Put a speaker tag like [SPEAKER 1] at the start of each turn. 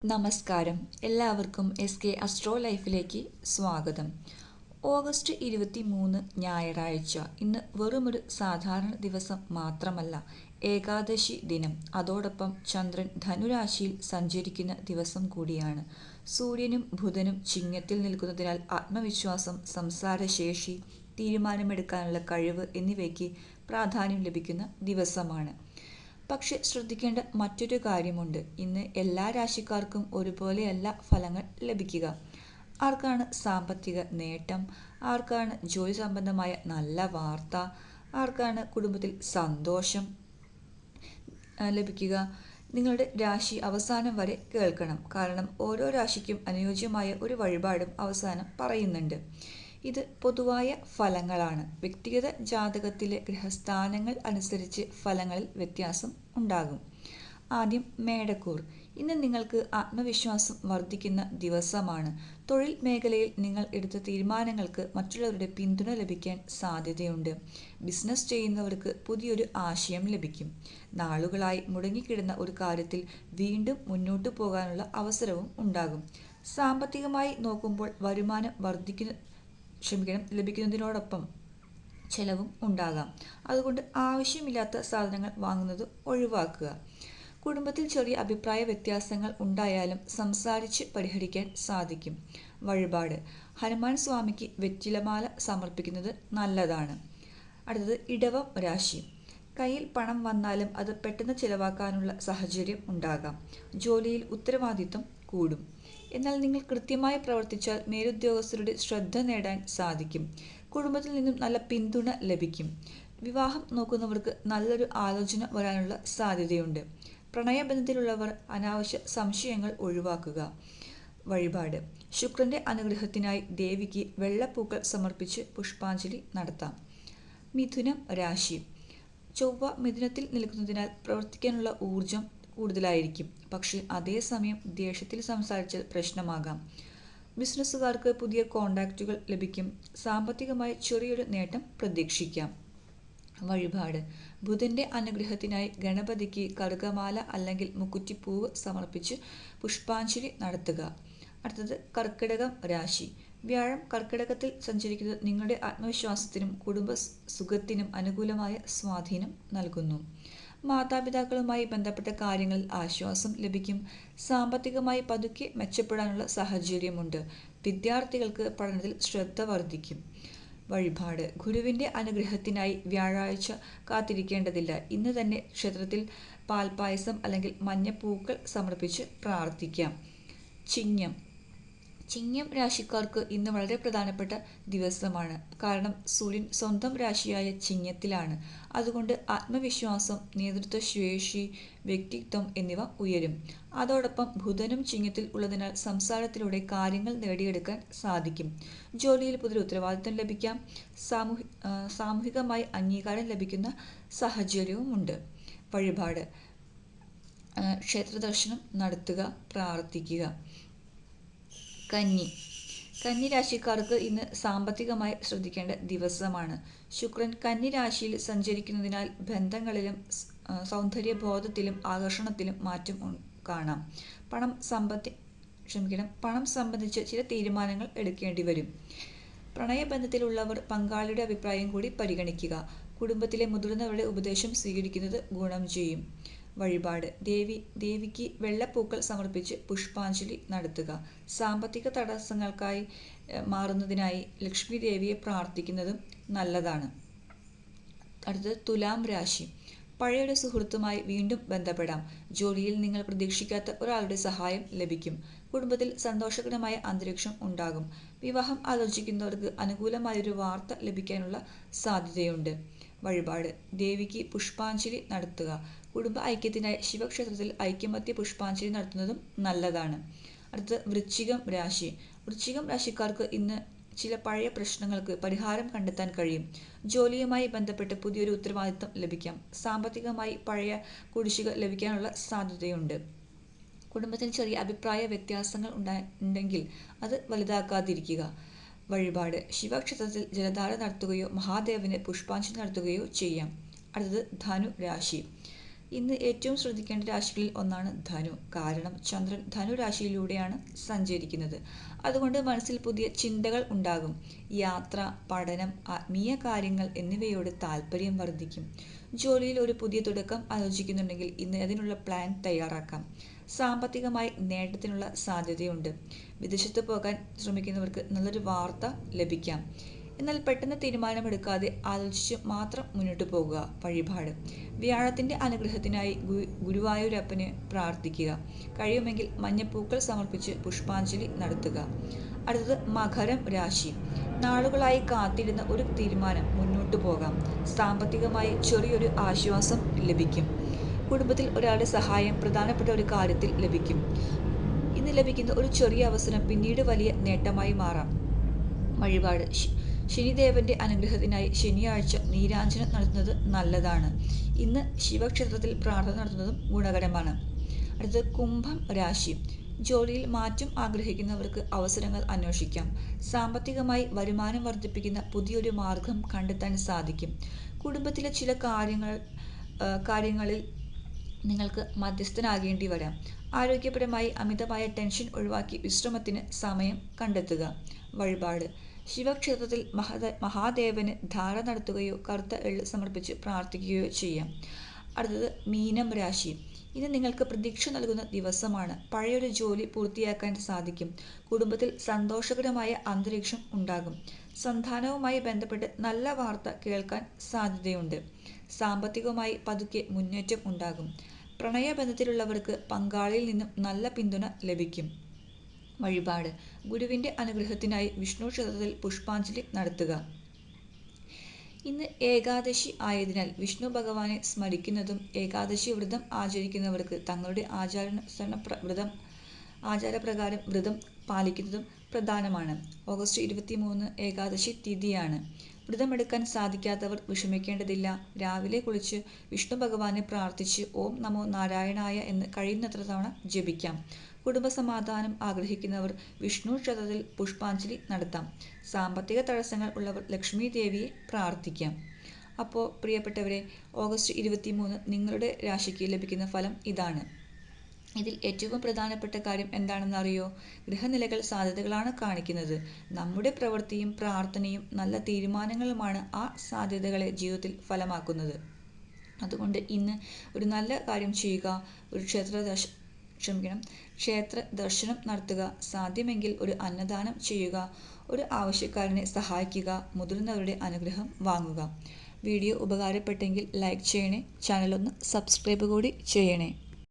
[SPEAKER 1] നമസ്കാരം. എല്ലാവർക്കും SK astro ലൈഫിലേക്ക് സ്വാഗതം. ഓഗസ്റ്റ് 23 ഞായറാഴ്ച. ഇന്ന് വെറുമൊരു സാധാരണ ദിവസം മാത്രമല്ല, ഏകാദശി ദിനം. അതോടൊപ്പം ചന്ദ്രൻ ധനുരാശിയിൽ സഞ്ചരിക്കുന്ന ദിവസം കൂടിയാണ്. സൂര്യനും ബുധനും ചിങ്ങത്തിൽ നിൽക്കുന്നതിനാൽ ആത്മവിശ്വാസം, സംസാരശേഷി, തീരുമാനമെടുക്കാനുള്ള കഴിവ് എന്നിവയ്ക്ക് പ്രാധാന്യം ലഭിക്കുന്ന ദിവസമാണ്. പക്ഷെ ശ്രദ്ധിക്കേണ്ട മറ്റൊരു കാര്യമുണ്ട്. ഇന്ന് എല്ലാ രാശിക്കാർക്കും ഒരുപോലെയല്ല ഫലങ്ങൾ ലഭിക്കുക. ആർക്കാണ് സാമ്പത്തിക നേട്ടം, ആർക്കാണ് ജോലി സംബന്ധമായ നല്ല വാർത്ത, ആർക്കാണ് കുടുംബത്തിൽ സന്തോഷം ലഭിക്കുക. നിങ്ങളുടെ രാശി അവസാനം വരെ കേൾക്കണം. കാരണം ഓരോ രാശിക്കും അനുയോജ്യമായ ഒരു വഴിപാടും അവസാനം പറയുന്നുണ്ട്. ഇത് പൊതുവായ ഫലങ്ങളാണ്. വ്യക്തിഗത ജാതകത്തിലെ ഗ്രഹസ്ഥാനങ്ങൾ അനുസരിച്ച് ഫലങ്ങളിൽ വ്യത്യാസം ഉണ്ടാകും. ആദ്യം മേടക്കൂർ. ഇന്ന് നിങ്ങൾക്ക് ആത്മവിശ്വാസം വർദ്ധിക്കുന്ന ദിവസമാണ്. തൊഴിൽ മേഖലയിൽ നിങ്ങൾ എടുത്ത തീരുമാനങ്ങൾക്ക് മറ്റുള്ളവരുടെ പിന്തുണ ലഭിക്കാൻ സാധ്യതയുണ്ട്. ബിസിനസ് ചെയ്യുന്നവർക്ക് പുതിയൊരു ആശയം ലഭിക്കും. നാളുകളായി മുടങ്ങിക്കിടന്ന ഒരു കാര്യത്തിൽ വീണ്ടും മുന്നോട്ടു പോകാനുള്ള അവസരവും ഉണ്ടാകും. സാമ്പത്തികമായി നോക്കുമ്പോൾ വരുമാനം ലഭിക്കുന്നതിനോടൊപ്പം ചെലവും ഉണ്ടാകാം. അതുകൊണ്ട് ആവശ്യമില്ലാത്ത സാധനങ്ങൾ വാങ്ങുന്നത് ഒഴിവാക്കുക. കുടുംബത്തിൽ ചെറിയ അഭിപ്രായ വ്യത്യാസങ്ങൾ ഉണ്ടായാലും സംസാരിച്ച് പരിഹരിക്കാൻ സാധിക്കും. വഴിപാട്: ഹനുമാൻ സ്വാമിക്ക് വെറ്റിലമാല സമർപ്പിക്കുന്നത് നല്ലതാണ്. അടുത്തത് ഇടവം രാശി. കയ്യിൽ പണം വന്നാലും അത് പെട്ടെന്ന് ചിലവാക്കാനുള്ള സാഹചര്യം ഉണ്ടാകാം. ജോലിയിൽ ഉത്തരവാദിത്തം കൂടും. എന്നാൽ നിങ്ങൾ കൃത്യമായി പ്രവർത്തിച്ചാൽ മേലുദ്യോഗസ്ഥരുടെ ശ്രദ്ധ നേടാൻ സാധിക്കും. കുടുംബത്തിൽ നിന്നും നല്ല പിന്തുണ ലഭിക്കും. വിവാഹം നോക്കുന്നവർക്ക് നല്ലൊരു ആലോചന വരാനുള്ള സാധ്യതയുണ്ട്. പ്രണയബന്ധത്തിലുള്ളവർ അനാവശ്യ സംശയങ്ങൾ ഒഴിവാക്കുക. വഴിപാട്: ശുക്രന്റെ അനുഗ്രഹത്തിനായി ദേവിക്ക് വെള്ളപ്പൂക്കൾ സമർപ്പിച്ച് പുഷ്പാഞ്ജലി നടത്താം. മിഥുനം രാശി. ചൊവ്വ മിഥുനത്തിൽ നിൽക്കുന്നതിനാൽ പ്രവർത്തിക്കാനുള്ള ഊർജം കൂടുതലായിരിക്കും. പക്ഷേ അതേസമയം ദേഷ്യത്തിൽ സംസാരിച്ചാൽ പ്രശ്നമാകാം. ബിസിനസ്സുകാർക്ക് പുതിയ കോണ്ടാക്റ്റുകൾ ലഭിക്കും. സാമ്പത്തികമായി ചെറിയൊരു നേട്ടം പ്രതീക്ഷിക്കാം. വഴിപാട്: ബുധന്റെ അനുഗ്രഹത്തിനായി ഗണപതിക്ക് കറുകമാല അല്ലെങ്കിൽ മുക്കുറ്റിപ്പൂവ് സമർപ്പിച്ച് പുഷ്പാഞ്ജലി നടത്തുക. അടുത്തത് കർക്കിടകം രാശി. വ്യാഴം കർക്കിടകത്തിൽ സഞ്ചരിക്കുന്നത് നിങ്ങളുടെ ആത്മവിശ്വാസത്തിനും കുടുംബ സുഖത്തിനും അനുകൂലമായ സ്വാധീനം നൽകുന്നു. മാതാപിതാക്കളുമായി ബന്ധപ്പെട്ട കാര്യങ്ങളിൽ ആശ്വാസം ലഭിക്കും. സാമ്പത്തികമായി പതുക്കെ മെച്ചപ്പെടാനുള്ള സാഹചര്യമുണ്ട്. വിദ്യാർത്ഥികൾക്ക് പഠനത്തിൽ ശ്രദ്ധ വർദ്ധിക്കും. വഴിപാട്: ഗുരുവിന്റെ അനുഗ്രഹത്തിനായി വ്യാഴാഴ്ച കാത്തിരിക്കേണ്ടതില്ല. ഇന്ന് തന്നെ ക്ഷേത്രത്തിൽ പാൽപ്പായസം അല്ലെങ്കിൽ മഞ്ഞപ്പൂക്കൾ സമർപ്പിച്ച് പ്രാർത്ഥിക്കാം. ചിങ്ങം രാശിക്കാർക്ക് ഇന്ന് വളരെ പ്രധാനപ്പെട്ട ദിവസമാണ്. കാരണം സൂര്യൻ സ്വന്തം രാശിയായ ചിങ്ങത്തിലാണ്. അതുകൊണ്ട് ആത്മവിശ്വാസം, നേതൃത്വശേഷി, വ്യക്തിത്വം എന്നിവ ഉയരും. അതോടൊപ്പം ബുധനും ചിങ്ങത്തിൽ ഉള്ളതിനാൽ സംസാരത്തിലൂടെ കാര്യങ്ങൾ നേടിയെടുക്കാൻ സാധിക്കും. ജോലിയിൽ പുതിയൊരു ഉത്തരവാദിത്തം ലഭിക്കാം. സാമൂഹികമായി അംഗീകാരം ലഭിക്കുന്ന സാഹചര്യവുമുണ്ട്. വഴിപാട്: ക്ഷേത്രദർശനം നടത്തുക, പ്രാർത്ഥിക്കുക. കന്നി രാശിക്കാർക്ക് ഇന്ന് സാമ്പത്തികമായി ശ്രദ്ധിക്കേണ്ട ദിവസമാണ്. ശുക്രൻ കന്നി രാശിയിൽ സഞ്ചരിക്കുന്നതിനാൽ ബന്ധങ്ങളിലും സൗന്ദര്യബോധത്തിലും ആകർഷണത്തിലും മാറ്റം കാണാം. പണം സംബന്ധിച്ച് ചില തീരുമാനങ്ങൾ എടുക്കേണ്ടി വരും. പ്രണയബന്ധത്തിലുള്ളവർ പങ്കാളിയുടെ അഭിപ്രായം കൂടി പരിഗണിക്കുക. കുടുംബത്തിലെ മുതിർന്നവരുടെ ഉപദേശം സ്വീകരിക്കുന്നത് ഗുണം ചെയ്യും. വഴിപാട്: ദേവിക്ക് വെള്ളപ്പൂക്കൾ സമർപ്പിച്ച് പുഷ്പാഞ്ജലി നടത്തുക. സാമ്പത്തിക തടസ്സങ്ങൾക്കായി മാറുന്നതിനായി ലക്ഷ്മി ദേവിയെ പ്രാർത്ഥിക്കുന്നതും നല്ലതാണ്. അടുത്തത് തുലാം രാശി. പഴയൊരു സുഹൃത്തുമായി വീണ്ടും ബന്ധപ്പെടാം. ജോലിയിൽ നിങ്ങൾ പ്രതീക്ഷിക്കാത്ത ഒരാളുടെ സഹായം ലഭിക്കും. കുടുംബത്തിൽ സന്തോഷകരമായ അന്തരീക്ഷം ഉണ്ടാകും. വിവാഹം ആലോചിക്കുന്നവർക്ക് അനുകൂലമായൊരു വാർത്ത ലഭിക്കാനുള്ള സാധ്യതയുണ്ട്. വഴിപാട്: ദേവിക്ക് പുഷ്പാഞ്ജലി നടത്തുക. കുടുംബ ഐക്യത്തിനായി ശിവക്ഷേത്രത്തിൽ ഐക്യമത്യ പുഷ്പാഞ്ജലി നടത്തുന്നതും നല്ലതാണ്. അടുത്തത് വൃശ്ചികം രാശി. വൃശ്ചികം രാശിക്കാർക്ക് ഇന്ന് ചില പഴയ പ്രശ്നങ്ങൾക്ക് പരിഹാരം കണ്ടെത്താൻ കഴിയും. ജോലിയുമായി ബന്ധപ്പെട്ട് പുതിയൊരു ഉത്തരവാദിത്തം ലഭിക്കാം. സാമ്പത്തികമായി പഴയ കുടിശ്ശിക ലഭിക്കാനുള്ള സാധ്യതയുണ്ട്. കുടുംബത്തിൽ ചെറിയ അഭിപ്രായ വ്യത്യാസങ്ങൾ ഉണ്ടെങ്കിൽ അത് വലുതാക്കാതിരിക്കുക. വഴിപാട്: ശിവക്ഷേത്രത്തിൽ ജലധാര നടത്തുകയോ മഹാദേവന് പുഷ്പാഞ്ജലി നടത്തുകയോ ചെയ്യാം. അടുത്തത് ധനു രാശി. ഇന്ന് ഏറ്റവും ശ്രദ്ധിക്കേണ്ട രാശികളിൽ ഒന്നാണ് ധനു. കാരണം ചന്ദ്രൻ ധനു രാശിയിലൂടെയാണ് സഞ്ചരിക്കുന്നത്. അതുകൊണ്ട് മനസ്സിൽ പുതിയ ചിന്തകൾ ഉണ്ടാകും. യാത്ര, പഠനം, ആത്മീയ കാര്യങ്ങൾ എന്നിവയോട് താല്പര്യം വർദ്ധിക്കും. ജോലിയിൽ ഒരു പുതിയ തുടക്കം ആലോചിക്കുന്നുണ്ടെങ്കിൽ ഇന്ന് അതിനുള്ള പ്ലാൻ തയ്യാറാക്കാം. സാമ്പത്തികമായി നേട്ടത്തിനുള്ള സാധ്യതയുണ്ട്. വിദേശത്ത് പോകാൻ ശ്രമിക്കുന്നവർക്ക് നല്ലൊരു വാർത്ത ലഭിക്കാം. എന്നാൽ പെട്ടെന്ന് തീരുമാനമെടുക്കാതെ ആലോചിച്ച് മാത്രം മുന്നോട്ട് പോകുക. വഴിപാട്: വ്യാഴത്തിന്റെ അനുഗ്രഹത്തിനായി ഗുരുവായൂരപ്പന് പ്രാർത്ഥിക്കുക. കഴിയുമെങ്കിൽ മഞ്ഞപ്പൂക്കൾ സമർപ്പിച്ച് പുഷ്പാഞ്ജലി നടത്തുക. അടുത്തത് മകരം രാശി. നാളുകളായി കാത്തിരുന്ന ഒരു തീരുമാനം മുന്നോട്ടു പോകാം. സാമ്പത്തികമായി ചെറിയൊരു ആശ്വാസം ലഭിക്കും. കുടുംബത്തിൽ ഒരാളുടെ സഹായം പ്രധാനപ്പെട്ട ഒരു കാര്യത്തിൽ ലഭിക്കും. ഇന്ന് ലഭിക്കുന്ന ഒരു ചെറിയ അവസരം പിന്നീട് വലിയ നേട്ടമായി മാറാം. വഴിപാട്: ശനിദേവന്റെ അനുഗ്രഹത്തിനായി ശനിയാഴ്ച നീരാഞ്ജനം നടത്തുന്നത് നല്ലതാണ്. ഇന്ന് ശിവക്ഷേത്രത്തിൽ പ്രാർത്ഥന നടത്തുന്നതും ഗുണകരമാണ്. അടുത്തത് കുംഭം രാശി. ജോലിയിൽ മാറ്റം ആഗ്രഹിക്കുന്നവർക്ക് അവസരങ്ങൾ അന്വേഷിക്കാം. സാമ്പത്തികമായി വരുമാനം വർദ്ധിപ്പിക്കുന്ന പുതിയൊരു മാർഗം കണ്ടെത്താൻ സാധിക്കും. കുടുംബത്തിലെ ചില കാര്യങ്ങളിൽ നിങ്ങൾക്ക് മധ്യസ്ഥനാകേണ്ടി വരാം. ആരോഗ്യപരമായി അമിതമായ ടെൻഷൻ ഒഴിവാക്കി വിശ്രമത്തിന് സമയം കണ്ടെത്തുക. വഴിപാട്: ശിവക്ഷേത്രത്തിൽ മഹാദേവന് ധാര നടത്തുകയോ കറുത്ത എള്ള് സമർപ്പിച്ച് പ്രാർത്ഥിക്കുകയോ ചെയ്യാം. അടുത്തത് മീനം രാശി. ഇന്ന് നിങ്ങൾക്ക് പ്രതീക്ഷ നൽകുന്ന ദിവസമാണ്. പഴയൊരു ജോലി പൂർത്തിയാക്കാൻ സാധിക്കും. കുടുംബത്തിൽ സന്തോഷകരമായ അന്തരീക്ഷം ഉണ്ടാകും. സന്താനവുമായി ബന്ധപ്പെട്ട് നല്ല വാർത്ത കേൾക്കാൻ സാധ്യതയുണ്ട്. സാമ്പത്തികമായി പതുക്കെ മുന്നേറ്റം ഉണ്ടാകും. പ്രണയബന്ധത്തിലുള്ളവർക്ക് പങ്കാളിയിൽ നിന്നും നല്ല പിന്തുണ ലഭിക്കും. വഴിപാട്: ഗുരുവിന്റെ അനുഗ്രഹത്തിനായി വിഷ്ണു ക്ഷേത്രത്തിൽ പുഷ്പാഞ്ജലി നടത്തുക. ഇന്ന് ഏകാദശി ആയതിനാൽ വിഷ്ണു ഭഗവാനെ സ്മരിക്കുന്നതും ഏകാദശി വ്രതം ആചരിക്കുന്നവർക്ക് തങ്ങളുടെ ആചാരപ്രകാരം വ്രതം പാലിക്കുന്നതും പ്രധാനമാണ്. ഓഗസ്റ്റ് 23 ഏകാദശി തിഥിയാണ്. വ്രതമെടുക്കാൻ സാധിക്കാത്തവർ വിഷമിക്കേണ്ടതില്ല. രാവിലെ കുളിച്ച് വിഷ്ണു ഭഗവാനെ പ്രാർത്ഥിച്ച് ഓം നമോ നാരായണായ എന്ന് കഴിയുന്നത്ര തവണ ജപിക്കാം. കുടുംബസമാധാനം ആഗ്രഹിക്കുന്നവർ വിഷ്ണു ക്ഷേത്രത്തിൽ പുഷ്പാഞ്ജലി നടത്താം. സാമ്പത്തിക തടസ്സങ്ങൾ ഉള്ളവർ ലക്ഷ്മി ദേവിയെ പ്രാർത്ഥിക്കാം. അപ്പോൾ പ്രിയപ്പെട്ടവരെ, ഓഗസ്റ്റ് 23 നിങ്ങളുടെ രാശിക്ക് ലഭിക്കുന്ന ഫലം ഇതാണ്. ഇതിൽ ഏറ്റവും പ്രധാനപ്പെട്ട കാര്യം എന്താണെന്ന് അറിയോ? ഗ്രഹനിലകൾ സാധ്യതകളാണ് കാണിക്കുന്നത്. നമ്മുടെ പ്രവൃത്തിയും പ്രാർത്ഥനയും നല്ല തീരുമാനങ്ങളുമാണ് ആ സാധ്യതകളെ ജീവിതത്തിൽ ഫലമാക്കുന്നത്. അതുകൊണ്ട് ഇന്ന് ഒരു നല്ല കാര്യം ചെയ്യുക. ഒരു ക്ഷേത്ര ദർശനം നടത്തുക. സാധ്യമെങ്കിൽ ഒരു അന്നദാനം ചെയ്യുക. ഒരു ആവശ്യക്കാരനെ സഹായിക്കുക. മുതിർന്നവരുടെ അനുഗ്രഹം വാങ്ങുക. വീഡിയോ ഉപകാരപ്പെട്ടെങ്കിൽ ലൈക്ക് ചെയ്യണേ. ചാനലൊന്ന് സബ്സ്ക്രൈബ് കൂടി ചെയ്യണേ.